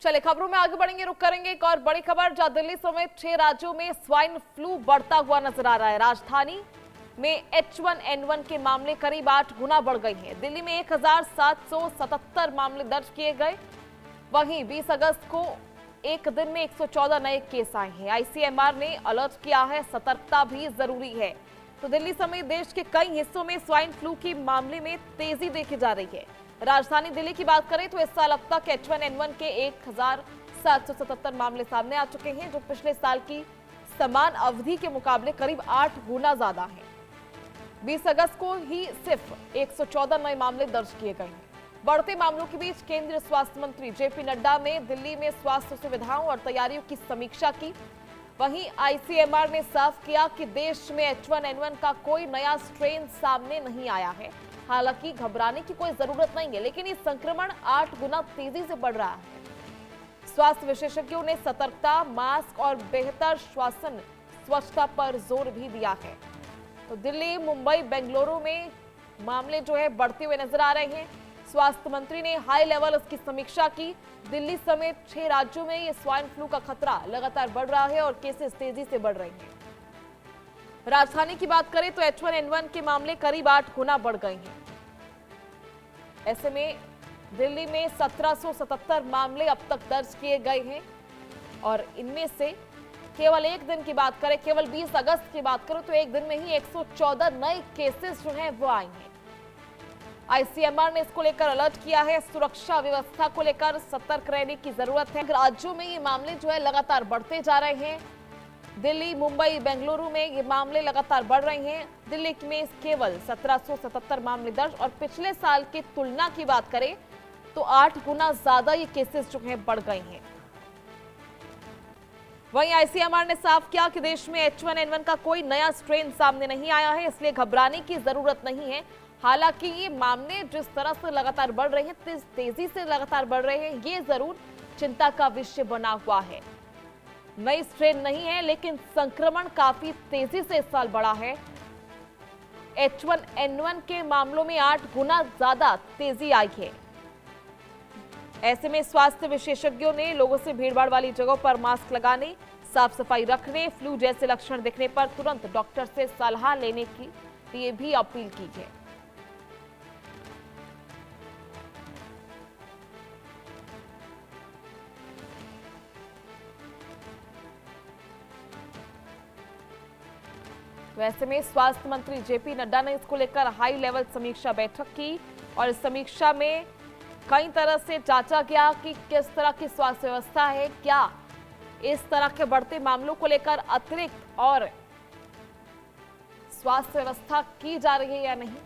चले खबरों में आगे बढ़ेंगे, रुक करेंगे एक और बड़ी खबर जहां दिल्ली समेत 6 राज्यों में स्वाइन फ्लू बढ़ता हुआ नजर आ रहा है। राजधानी में H1N1 के मामले करीब 8 गुना बढ़ गए हैं। दिल्ली में 1777 मामले दर्ज किए गए। वहीं 20 अगस्त को एक दिन में 114 नए केस आए हैं। ICMR ने अलर्ट किया है, सतर्कता भी जरूरी है। तो दिल्ली समेत देश के कई हिस्सों में स्वाइन फ्लू के मामले में तेजी देखी जा रही है। राजधानी दिल्ली की बात करें तो इस साल अब तक H1N1 के 1777 मामले सामने आ चुके हैं, जो पिछले साल की समान अवधि के मुकाबले करीब 8 गुना ज्यादा हैं। 20 अगस्त को ही सिर्फ 114 नए मामले दर्ज किए गए हैं। बढ़ते मामलों के बीच केंद्रीय स्वास्थ्य मंत्री JP नड्डा ने दिल्ली में स्वास्थ्य सुविधाओं और तैयारियों की समीक्षा की। वहीं ICMR ने साफ किया कि देश में H1N1 का कोई नया स्ट्रेन सामने नहीं आया है। हालांकि घबराने की कोई जरूरत नहीं है, लेकिन ये संक्रमण 8 गुना तेजी से बढ़ रहा है। स्वास्थ्य विशेषज्ञों ने सतर्कता, मास्क और बेहतर श्वसन स्वच्छता पर जोर भी दिया है। तो दिल्ली, मुंबई, बेंगलुरु में मामले जो है बढ़ते हुए नजर आ रहे हैं। स्वास्थ्य मंत्री ने हाई लेवल इसकी समीक्षा की। दिल्ली समेत 6 राज्यों में ये स्वाइन फ्लू का खतरा लगातार बढ़ रहा है और केसेस तेजी से बढ़ रहे हैं। राजधानी की बात करें तो H1N1 के मामले करीब 8 गुना बढ़ गए हैं। ऐसे में दिल्ली में 1777 मामले अब तक दर्ज किए गए हैं और इनमें से केवल एक दिन की बात करें, केवल 20 अगस्त की बात करें तो एक दिन में ही 114 नए केसेस जो हैं वो आए हैं। ICMR ने इसको लेकर अलर्ट किया है। सुरक्षा व्यवस्था को लेकर सतर्क रहने की जरूरत है। राज्यों में ये मामले जो है लगातार बढ़ते जा रहे हैं। दिल्ली, मुंबई, बेंगलुरु में ये मामले लगातार बढ़ रहे हैं। दिल्ली में केवल 1777 मामले दर्ज और पिछले साल की तुलना की बात करें तो 8 गुना ज्यादा ये केसेस जो हैं बढ़ गए हैं। वहीं ICMR ने साफ किया कि देश में H1N1 का कोई नया स्ट्रेन सामने नहीं आया है, इसलिए घबराने की जरूरत नहीं है। हालांकि ये मामले जिस तरह से लगातार बढ़ रहे हैं, तेजी से लगातार बढ़ रहे हैं, ये जरूर चिंता का विषय बना हुआ है। नई स्ट्रेन नहीं है, लेकिन संक्रमण काफी तेजी से इस साल बढ़ा है। H1N1 के मामलों में 8 गुना ज्यादा तेजी आई है। ऐसे में स्वास्थ्य विशेषज्ञों ने लोगों से भीड़भाड़ वाली जगहों पर मास्क लगाने, साफ सफाई रखने, फ्लू जैसे लक्षण दिखने पर तुरंत डॉक्टर से सलाह लेने की लिए भी अपील की है। वैसे में स्वास्थ्य मंत्री JP नड्डा ने इसको लेकर हाई लेवल समीक्षा बैठक की और इस समीक्षा में कई तरह से जांचा गया कि किस तरह की स्वास्थ्य व्यवस्था है, क्या इस तरह के बढ़ते मामलों को लेकर अतिरिक्त और स्वास्थ्य व्यवस्था की जा रही है या नहीं।